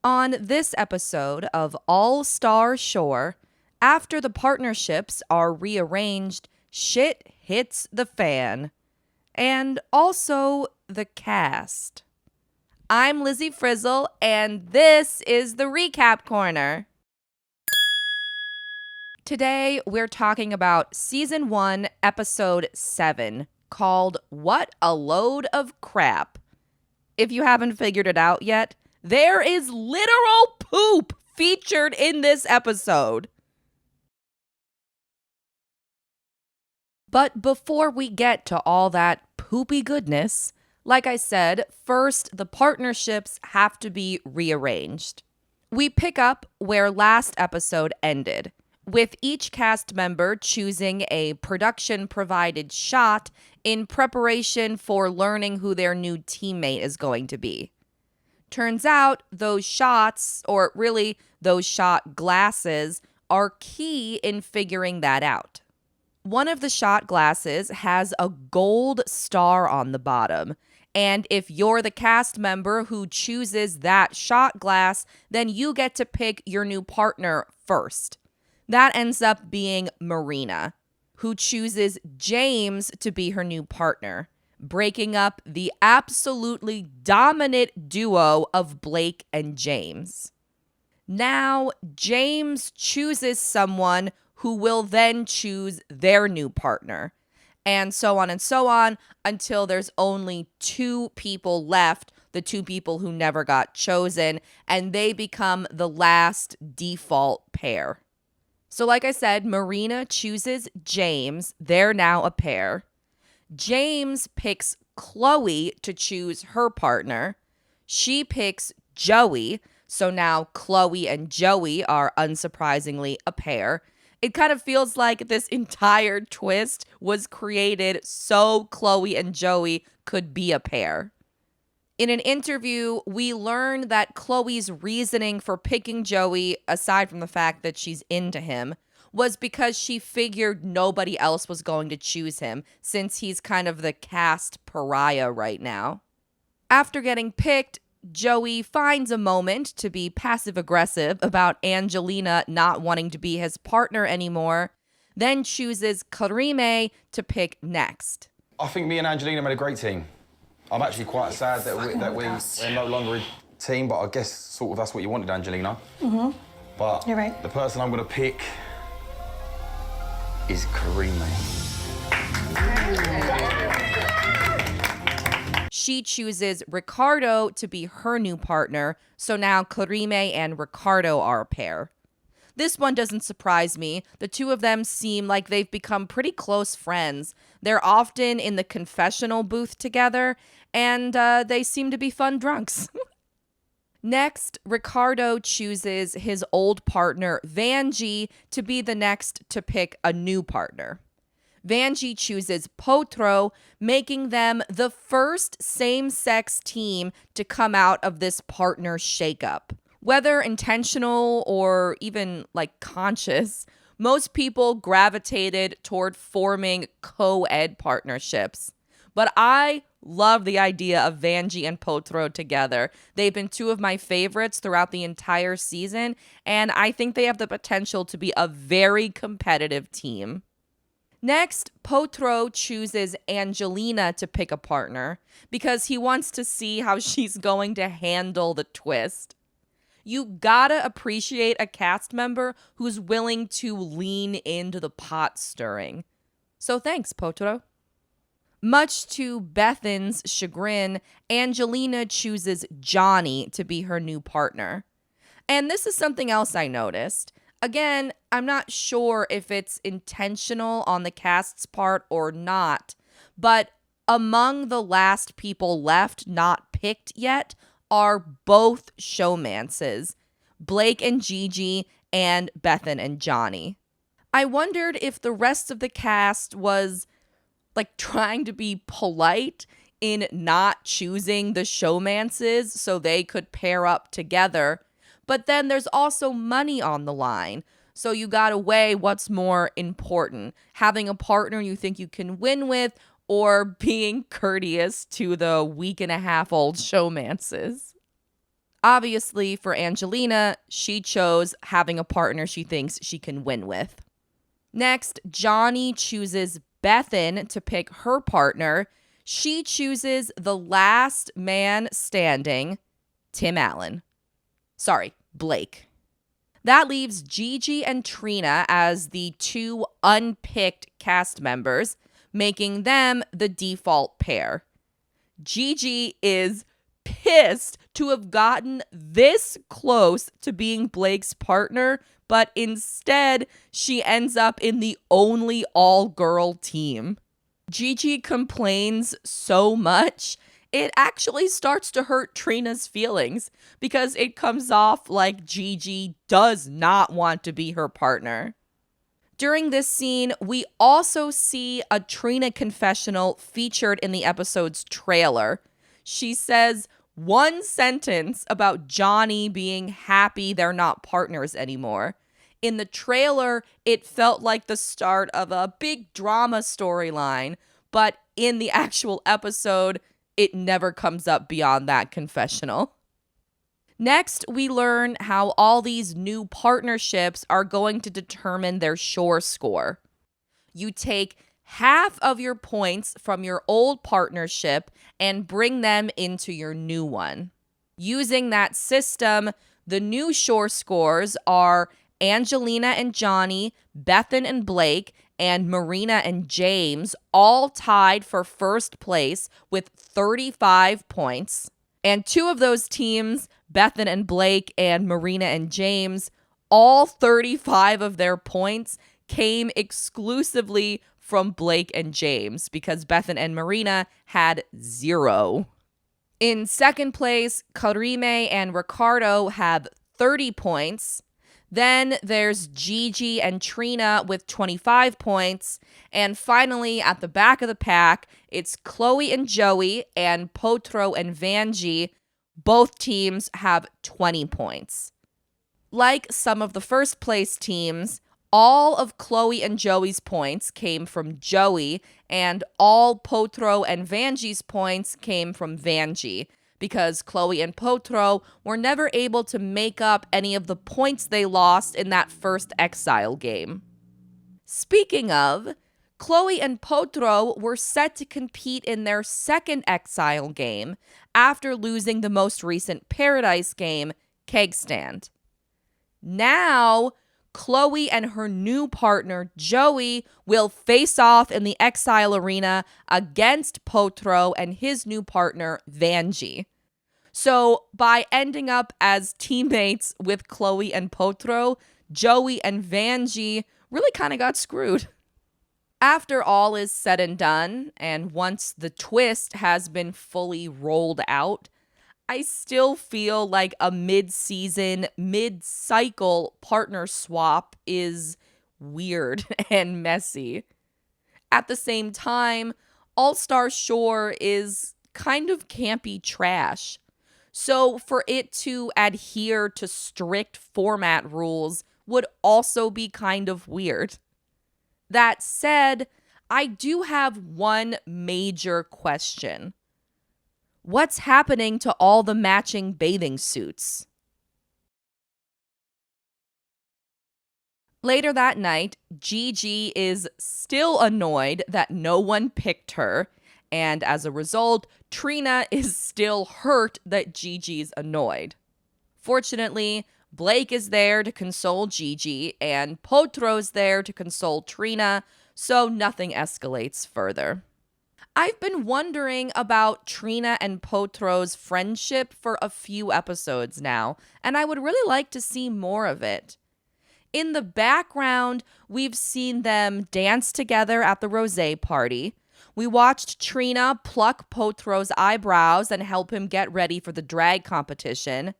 On this episode of All Star Shore, after the partnerships are rearranged, shit hits the fan. And also the cast. I'm Lizzie Frizzle, and this is the Recap Corner. Today, we're talking about Season 1, Episode 7, called What a Load of Crap. If you haven't figured it out yet, there is literal poop featured in this episode. But before we get to all that poopy goodness, like I said, first the partnerships have to be rearranged. We pick up where last episode ended, with each cast member choosing a production-provided shot in preparation for learning who their new teammate is going to be. Turns out those shots, or really those shot glasses, are key in figuring that out. One of the shot glasses has a gold star on the bottom, and if you're the cast member who chooses that shot glass, then you get to pick your new partner first. That ends up being Marina, who chooses James to be her new partner, breaking up the absolutely dominant duo of Blake and James. Now, James chooses someone who will then choose their new partner, and so on until there's only two people left, the two people who never got chosen, and they become the last default pair. So like I said, Marina chooses James. They're now a pair. James picks Chloe to choose her partner. She picks Joey, so now Chloe and Joey are unsurprisingly a pair. It kind of feels like this entire twist was created so Chloe and Joey could be a pair. In an interview, we learn that Chloe's reasoning for picking Joey, aside from the fact that she's into him, was because she figured nobody else was going to choose him, since he's kind of the cast pariah right now. After getting picked, Joey finds a moment to be passive-aggressive about Angelina not wanting to be his partner anymore, then chooses Karime to pick next. I think me and Angelina made a great team. I'm actually quite sad that we're no longer a team, but I guess sort of that's what you wanted, Angelina. Mm-hmm. But you're right. The person I'm going to pick is Karime. She chooses Ricardo to be her new partner, so now Karime and Ricardo are a pair. This one doesn't surprise me. The two of them seem like they've become pretty close friends. They're often in the confessional booth together, and they seem to be fun drunks. Next, Ricardo chooses his old partner, Vanjie, to be the next to pick a new partner. Vanjie chooses Potro, making them the first same-sex team to come out of this partner shakeup. Whether intentional or even, conscious, most people gravitated toward forming co-ed partnerships. But I love the idea of Vanjie and Potro together. They've been two of my favorites throughout the entire season, and I think they have the potential to be a very competitive team. Next, Potro chooses Angelina to pick a partner because he wants to see how she's going to handle the twist. You gotta appreciate a cast member who's willing to lean into the pot stirring. So thanks, Potro. Much to Bethan's chagrin, Angelina chooses Johnny to be her new partner. And this is something else I noticed. Again, I'm not sure if it's intentional on the cast's part or not, but among the last people left not picked yet are both showmances, Blake and Gigi and Bethan and Johnny. I wondered if the rest of the cast was trying to be polite in not choosing the showmances so they could pair up together. But then there's also money on the line. So you gotta weigh what's more important, having a partner you think you can win with or being courteous to the week-and-a-half-old showmances. Obviously, for Angelina, she chose having a partner she thinks she can win with. Next, Johnny chooses Bethan to pick her partner. She chooses the last man standing, Tim Allen. Sorry, Blake. That leaves Gigi and Trina as the two unpicked cast members, making them the default pair. Gigi is pissed to have gotten this close to being Blake's partner, but instead she ends up in the only all-girl team. Gigi complains so much, it actually starts to hurt Trina's feelings because it comes off like Gigi does not want to be her partner. During this scene, we also see a Trina confessional featured in the episode's trailer. She says one sentence about Johnny being happy they're not partners anymore. In the trailer, it felt like the start of a big drama storyline, but in the actual episode, it never comes up beyond that confessional. Next, we learn how all these new partnerships are going to determine their shore score. You take half of your points from your old partnership and bring them into your new one. Using that system, the new shore scores are Angelina and Johnny, Bethan and Blake, and Marina and James, all tied for first place with 35 points. And two of those teams, Bethan and Blake and Marina and James, all 35 of their points came exclusively from Blake and James because Bethan and Marina had 0. In second place, Karime and Ricardo have 30 points. Then there's Gigi and Trina with 25 points. And finally, at the back of the pack, it's Chloe and Joey and Potro and Vanjie. Both teams have 20 points. Like some of the first place teams, all of Chloe and Joey's points came from Joey, and all Potro and Vanjie's points came from Vanjie, because Chloe and Potro were never able to make up any of the points they lost in that first Exile game. Speaking of, Chloe and Potro were set to compete in their second Exile game after losing the most recent Paradise game, Keg Stand. Now, Chloe and her new partner, Joey, will face off in the Exile arena against Potro and his new partner, Vanjie. So, by ending up as teammates with Chloe and Potro, Joey and Vanjie really kind of got screwed. After all is said and done, and once the twist has been fully rolled out, I still feel like a mid-season, mid-cycle partner swap is weird and messy. At the same time, All-Star Shore is kind of campy trash. So for it to adhere to strict format rules would also be kind of weird. That said, I do have one major question. What's happening to all the matching bathing suits? Later that night, Gigi is still annoyed that no one picked her, and as a result, Trina is still hurt that Gigi's annoyed. Fortunately, Blake is there to console Gigi, and Potro's there to console Trina, so nothing escalates further. I've been wondering about Trina and Potro's friendship for a few episodes now, and I would really like to see more of it. In the background, we've seen them dance together at the rosé party. We watched Trina pluck Potro's eyebrows and help him get ready for the drag competition.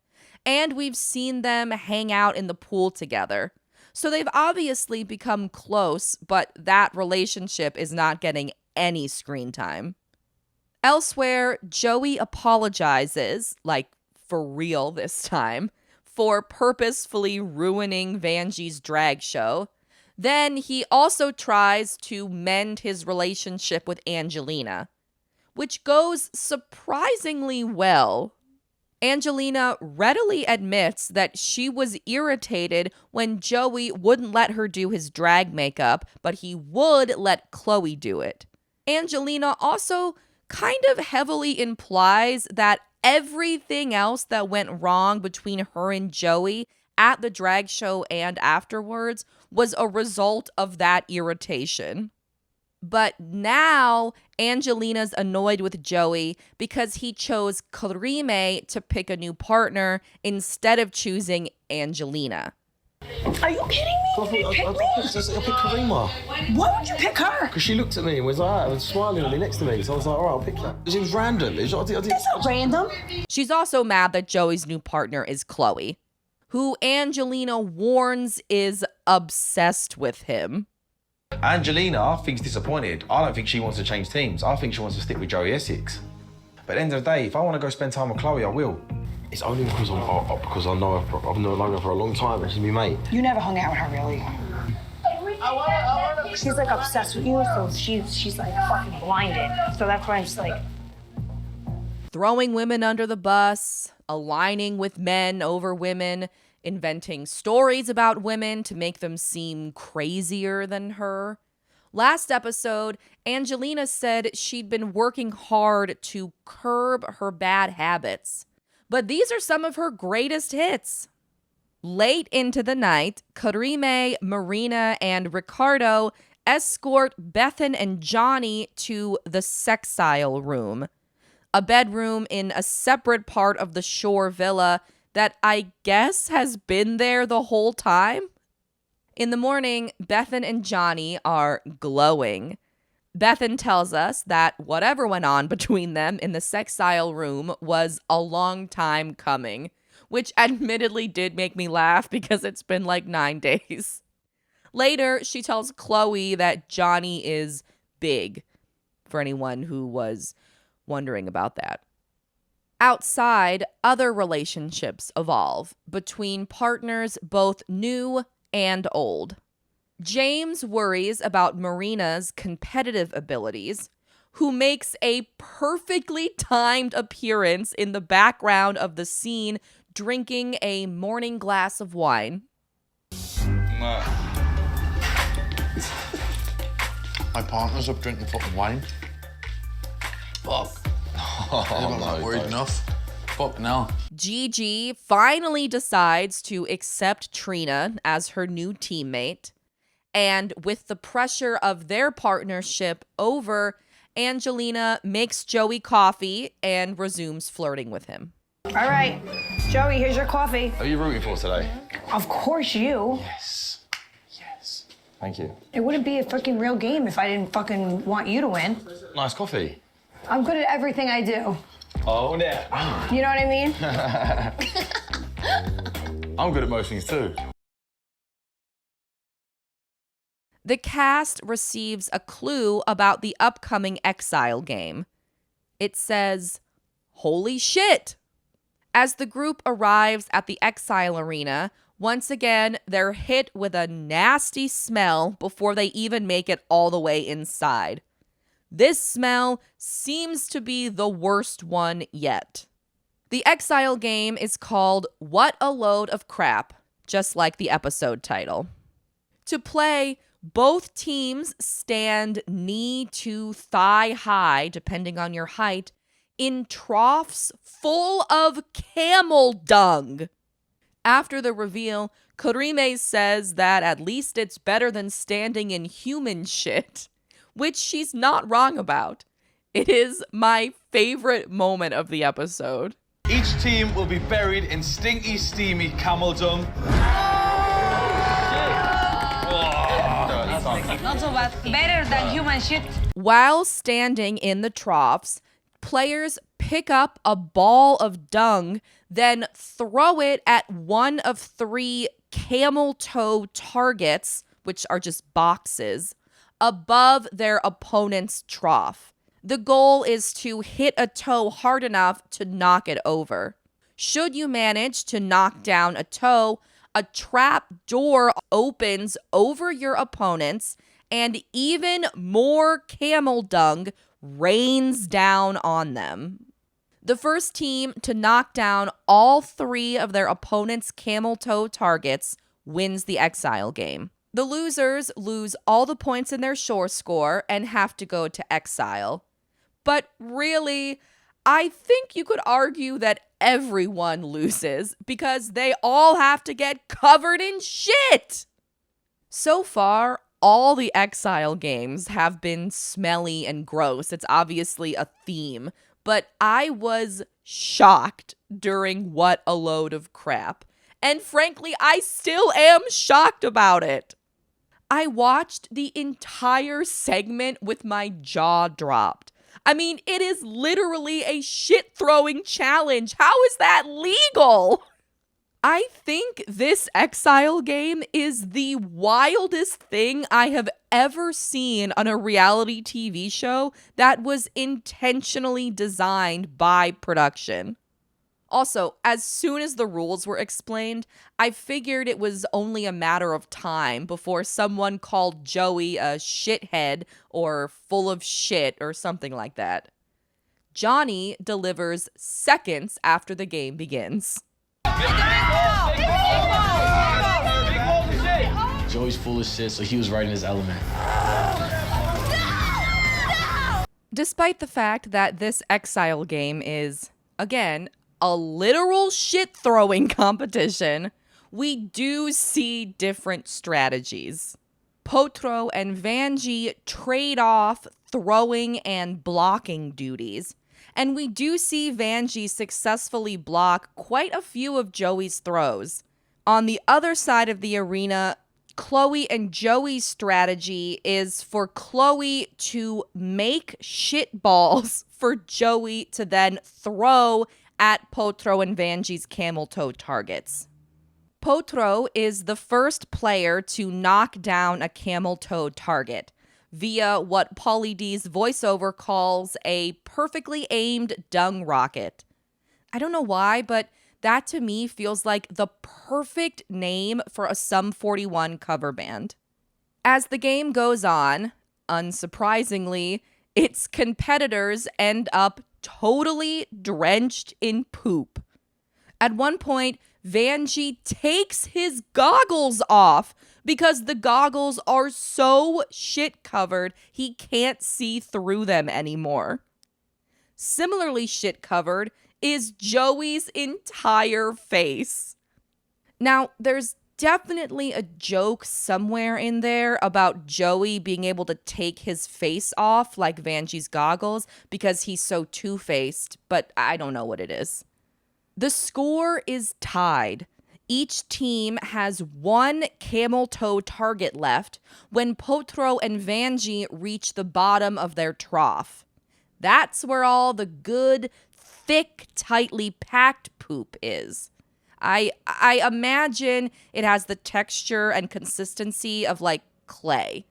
And we've seen them hang out in the pool together. So they've obviously become close, but that relationship is not getting any screen time. Elsewhere, Joey apologizes, like for real this time, for purposefully ruining Vanjie's drag show. Then he also tries to mend his relationship with Angelina, which goes surprisingly well. Angelina readily admits that she was irritated when Joey wouldn't let her do his drag makeup, but he would let Chloe do it. Angelina also kind of heavily implies that everything else that went wrong between her and Joey at the drag show and afterwards was a result of that irritation. But now Angelina's annoyed with Joey because he chose Karime to pick a new partner instead of choosing Angelina. Are you kidding me? You picked me? I picked Karima. Why would you pick her? Because she looked at me and was like, was smiling at me next to me. So I was like, all right, I'll pick her. It was random. It's not random. She's also mad that Joey's new partner is Chloe, who Angelina warns is obsessed with him. Angelina, I think, is disappointed. I don't think she wants to change teams. I think she wants to stick with Joey Essex. But at the end of the day, if I want to go spend time with Chloe, I will. It's only because I know her, I've known her for a long time and she's my mate. You never hung out with her, really. She's like obsessed with you, so she's like fucking blinded. So that's why I'm just like... Throwing women under the bus, aligning with men over women, inventing stories about women to make them seem crazier than her. Last episode, Angelina said she'd been working hard to curb her bad habits. But these are some of her greatest hits. Late into the night, Karime, Marina, and Ricardo escort Bethan and Johnny to the Sexile room, a bedroom in a separate part of the Shore Villa that I guess has been there the whole time. In the morning, Bethan and Johnny are glowing. Bethan tells us that whatever went on between them in the Sexile room was a long time coming, which admittedly did make me laugh because it's been like 9 days. Later, she tells Chloe that Johnny is big, for anyone who was wondering about that. Outside, other relationships evolve between partners both new and old. James worries about Marina's competitive abilities, who makes a perfectly timed appearance in the background of the scene drinking a morning glass of wine. My partner's up drinking fucking wine. Fuck. I'm not worried enough. Fuck no. Gigi finally decides to accept Trina as her new teammate. And with the pressure of their partnership over, Angelina makes Joey coffee and resumes flirting with him. All right, Joey, here's your coffee. Who are you rooting for today? Of course you. Yes. Yes. Thank you. It wouldn't be a fucking real game if I didn't fucking want you to win. Nice coffee. I'm good at everything I do. Oh, yeah. You know what I mean? I'm good at most things too. The cast receives a clue about the upcoming Exile game. It says, "Holy shit!" As the group arrives at the Exile arena, once again, they're hit with a nasty smell before they even make it all the way inside. This smell seems to be the worst one yet. The Exile game is called What a Load of Crap, just like the episode title. To play, both teams stand knee to thigh high, depending on your height, in troughs full of camel dung. After the reveal, Karime says that at least it's better than standing in human shit, which she's not wrong about. It is my favorite moment of the episode. Each team will be buried in stinky, steamy camel dung. Not so bad. Better than human shit. While standing in the troughs, players pick up a ball of dung, then throw it at one of 3 camel toe targets, which are just boxes, above their opponent's trough. The goal is to hit a toe hard enough to knock it over. Should you manage to knock down a toe, a trap door opens over your opponents, and even more camel dung rains down on them. The first team to knock down all 3 of their opponent's camel toe targets wins the Exile game. The losers lose all the points in their shore score and have to go to Exile. But really, I think you could argue that everyone loses because they all have to get covered in shit. So far, all the Exile games have been smelly and gross. It's obviously a theme. But I was shocked during What a Load of Crap. And frankly, I still am shocked about it. I watched the entire segment with my jaw dropped. I mean, it is literally a shit-throwing challenge. How is that legal? I think this Exile game is the wildest thing I have ever seen on a reality TV show that was intentionally designed by production. Also, as soon as the rules were explained, I figured it was only a matter of time before someone called Joey a shithead or full of shit or something like that. Johnny delivers seconds after the game begins. Joey's full of shit, so he was right in his element. Despite the fact that this Exile game is, again, a literal shit-throwing competition, we do see different strategies. Potro and Vanjie trade off throwing and blocking duties, and we do see Vanjie successfully block quite a few of Joey's throws. On the other side of the arena, Chloe and Joey's strategy is for Chloe to make shit balls for Joey to then throw at Potro and Vanjie's camel toe targets. Potro is the first player to knock down a camel toe target via what Pauly D's voiceover calls a perfectly aimed dung rocket. I don't know why, but that to me feels like the perfect name for a Sum 41 cover band. As the game goes on, unsurprisingly, its competitors end up totally drenched in poop. At one point, Vanjie takes his goggles off because the goggles are so shit covered he can't see through them anymore. Similarly shit covered is Joey's entire face. Now, there's definitely a joke somewhere in there about Joey being able to take his face off like Vanjie's goggles because he's so two-faced, but I don't know what it is. The score is tied. Each team has 1 camel toe target left when Potro and Vanjie reach the bottom of their trough. That's where all the good, thick, tightly packed poop is. I imagine it has the texture and consistency of like clay.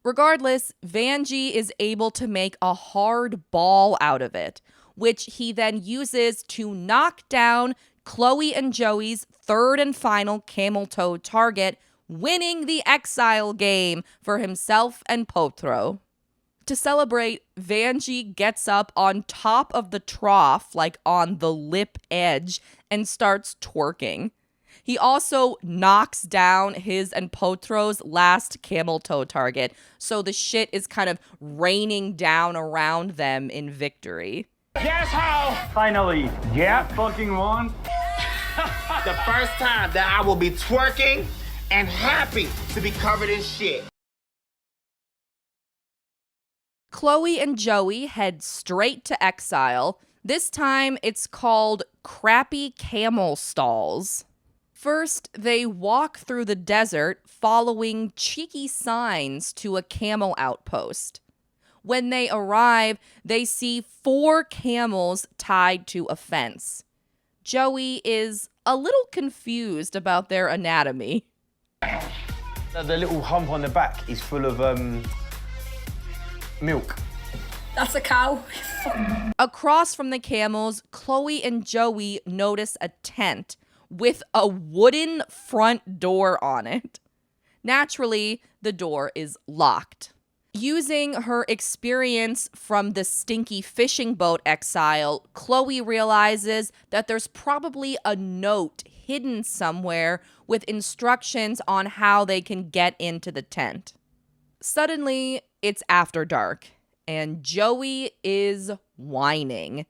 Regardless, Vanjie is able to make a hard ball out of it, which he then uses to knock down Chloe and Joey's third and final camel toe target, winning the Exile game for himself and Potro. To celebrate, Vanjie gets up on top of the trough, like on the lip edge, and starts twerking. He also knocks down his and Potro's last camel toe target, so the shit is kind of raining down around them in victory. Guess how? Finally, yeah, fucking won. The first time that I will be twerking and happy to be covered in shit. Chloe and Joey head straight to Exile. This time it's called Crappy Camel Stalls. First, they walk through the desert following cheeky signs to a camel outpost. When they arrive, they see 4 camels tied to a fence. Joey is a little confused about their anatomy. The little hump on the back is full of milk. That's a cow. Across from the camels, Chloe and Joey notice a tent with a wooden front door on it. Naturally, the door is locked. Using her experience from the stinky fishing boat exile, Chloe realizes that there's probably a note hidden somewhere with instructions on how they can get into the tent. Suddenly, it's after dark, and Joey is whining.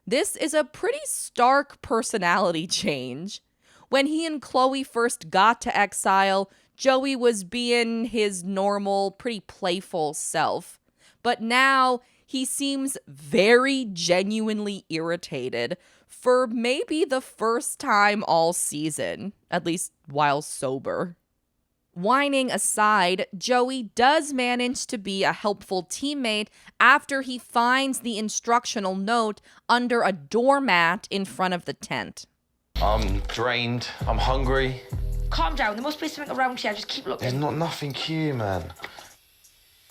This is a pretty stark personality change. When he and Chloe first got to Exile, Joey was being his normal, pretty playful self. But now he seems very genuinely irritated for maybe the first time all season, at least while sober. Whining aside, Joey does manage to be a helpful teammate after he finds the instructional note under a doormat in front of the tent. I'm drained. I'm hungry. Calm down. There must be something around here. Just keep looking. There's not nothing here, man.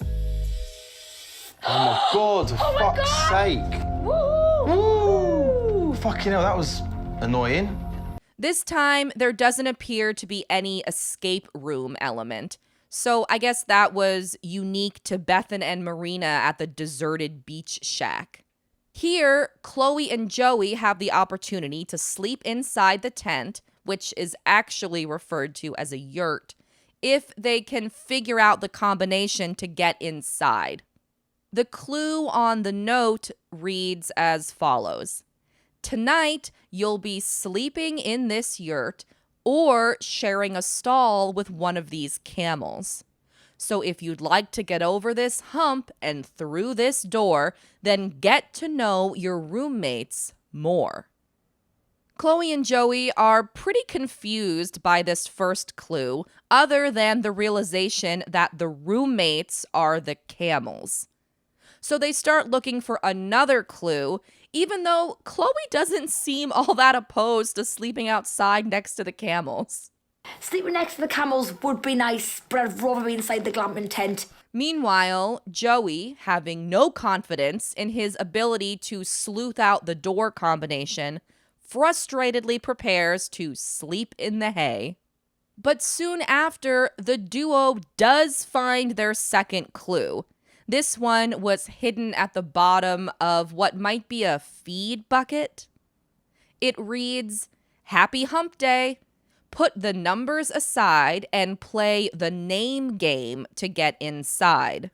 Oh my God, for fuck's sake. Woo! Fucking hell, that was annoying. This time, there doesn't appear to be any escape room element. So I guess that was unique to Bethan and Marina at the deserted beach shack. Here, Chloe and Joey have the opportunity to sleep inside the tent, which is actually referred to as a yurt, if they can figure out the combination to get inside. The clue on the note reads as follows. Tonight, you'll be sleeping in this yurt or sharing a stall with one of these camels. So if you'd like to get over this hump and through this door, then get to know your roommates more. Chloe and Joey are pretty confused by this first clue, other than the realization that the roommates are the camels. So they start looking for another clue, even though Chloe doesn't seem all that opposed to sleeping outside next to the camels. Sleeping next to the camels would be nice, but I'd rather be inside the glamping tent. Meanwhile, Joey, having no confidence in his ability to sleuth out the door combination, frustratedly prepares to sleep in the hay. But soon after, the duo does find their second clue. This one was hidden at the bottom of what might be a feed bucket. It reads, "Happy hump day. Put the numbers aside and play the name game to get inside."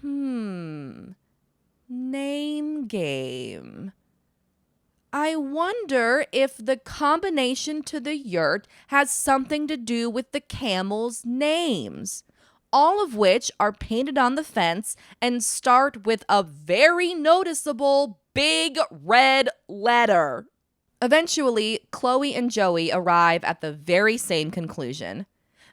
Name game. I wonder if the combination to the yurt has something to do with the camels' names, all of which are painted on the fence and start with a very noticeable big red letter. Eventually, Chloe and Joey arrive at the very same conclusion.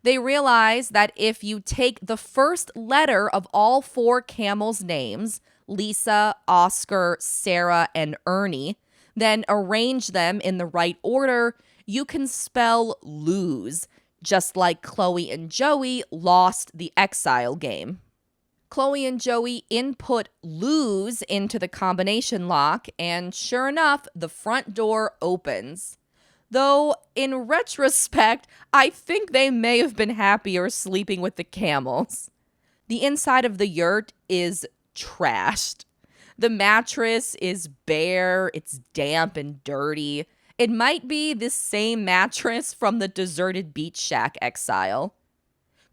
They realize that if you take the first letter of all four camels' names, Lisa, Oscar, Sarah, and Ernie, then arrange them in the right order, you can spell lose, just like Chloe and Joey lost the Exile game. Chloe and Joey input lose into the combination lock, and sure enough, the front door opens. Though, in retrospect, I think they may have been happier sleeping with the camels. The inside of the yurt is trashed. The mattress is bare, it's damp and dirty. It might be the same mattress from the deserted beach shack exile.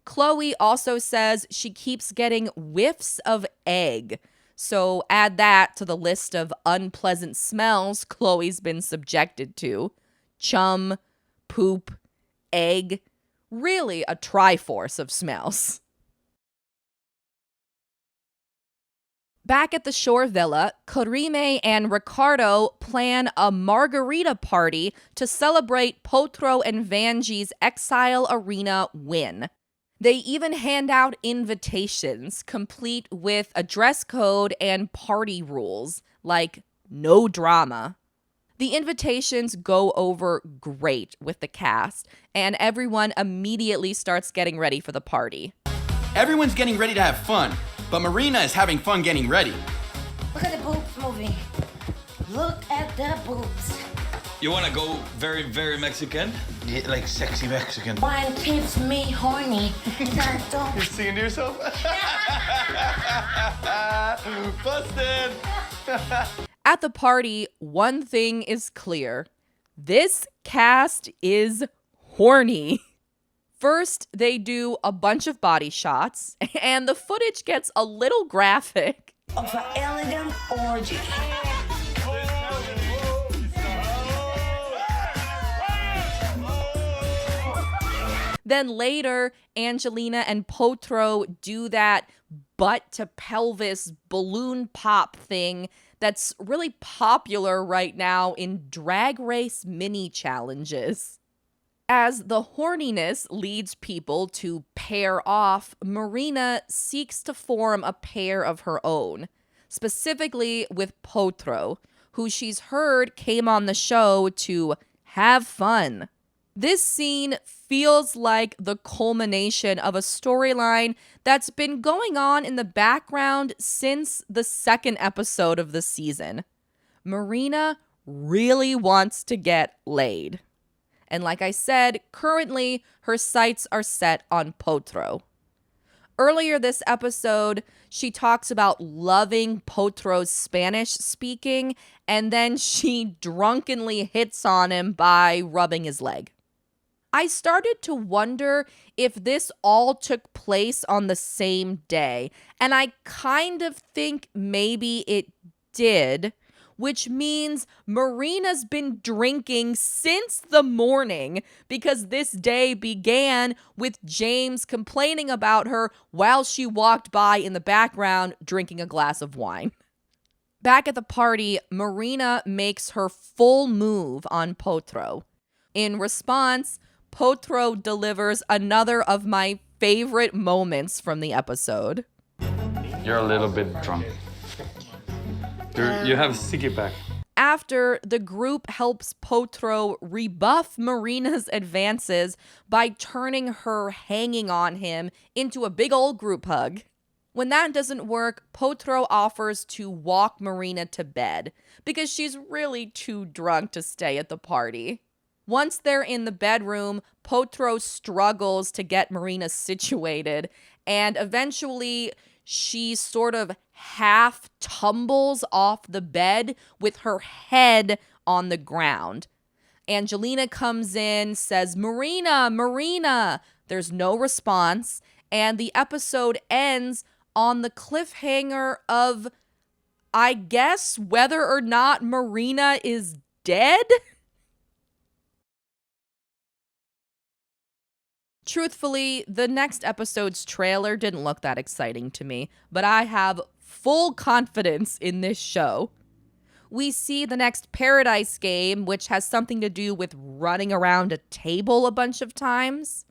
Chloe also says she keeps getting whiffs of egg, so add that to the list of unpleasant smells Chloe's been subjected to. Chum, poop, egg, really a triforce of smells. Back at the shore villa, Karime and Ricardo plan a Margarita Party to celebrate Potro and Vanji's Exile Arena win. They even hand out invitations, complete with a dress code and party rules, like no drama. The invitations go over great with the cast, and everyone immediately starts getting ready for the party. Everyone's getting ready to have fun, but Marina is having fun getting ready. Look at the boobs moving. Look at the boobs. You wanna go very, very Mexican? Yeah, like sexy Mexican. Wine keeps me horny. You're singing to yourself? Busted! At the party, one thing is clear. This cast is horny. First, they do a bunch of body shots, and the footage gets a little graphic. Of an elegant orgy. Then later, Angelina and Potro do that butt to pelvis balloon pop thing that's really popular right now in drag race mini challenges. As the horniness leads people to pair off, Marina seeks to form a pair of her own, specifically with Potro, who she's heard came on the show to have fun. This scene feels like the culmination of a storyline that's been going on in the background since the second episode of the season. Marina really wants to get laid. And like I said, currently her sights are set on Potro. Earlier this episode, she talks about loving Potro's Spanish speaking, and then she drunkenly hits on him by rubbing his leg. I started to wonder if this all took place on the same day, and I kind of think maybe it did, which means Marina's been drinking since the morning because this day began with James complaining about her while she walked by in the background drinking a glass of wine. Back at the party, Marina makes her full move on Potro. In response, Potro delivers another of my favorite moments from the episode. You're a little bit drunk. You have a sticky back. After, the group helps Potro rebuff Marina's advances by turning her hanging on him into a big old group hug. When that doesn't work, Potro offers to walk Marina to bed because she's really too drunk to stay at the party. Once they're in the bedroom, Potro struggles to get Marina situated, and eventually she sort of half tumbles off the bed with her head on the ground. Angelina comes in, says, "Marina, Marina!" There's no response, and the episode ends on the cliffhanger of, I guess, whether or not Marina is dead? Truthfully, the next episode's trailer didn't look that exciting to me, but I have full confidence in this show. We see the next Paradise Game, which has something to do with running around a table a bunch of times.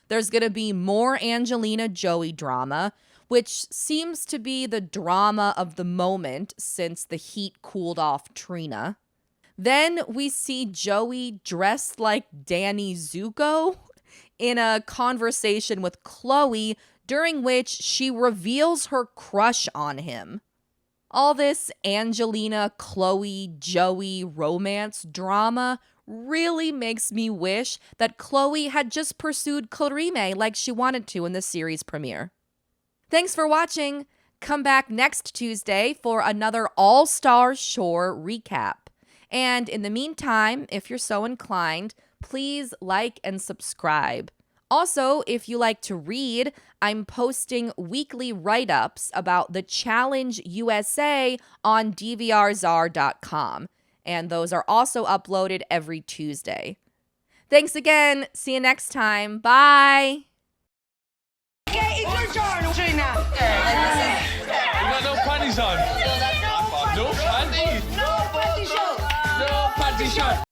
There's going to be more Angelina Joey drama, which seems to be the drama of the moment since the heat cooled off Trina. Then we see Joey dressed like Danny Zuko in a conversation with Chloe, during which she reveals her crush on him. All this Angelina, Chloe, Joey romance drama really makes me wish that Chloe had just pursued Clarime like she wanted to in the series premiere. Thanks for watching. Come back next Tuesday for another All-Star Shore recap. And in the meantime, if you're so inclined, please like and subscribe. Also, if you like to read, I'm posting weekly write-ups about the Challenge USA on dvrczar.com, and those are also uploaded every Tuesday. Thanks again. See you next time. Bye. Okay, it's your turn, Trina. You got no panties on. No panties. No panty show. No panty shot.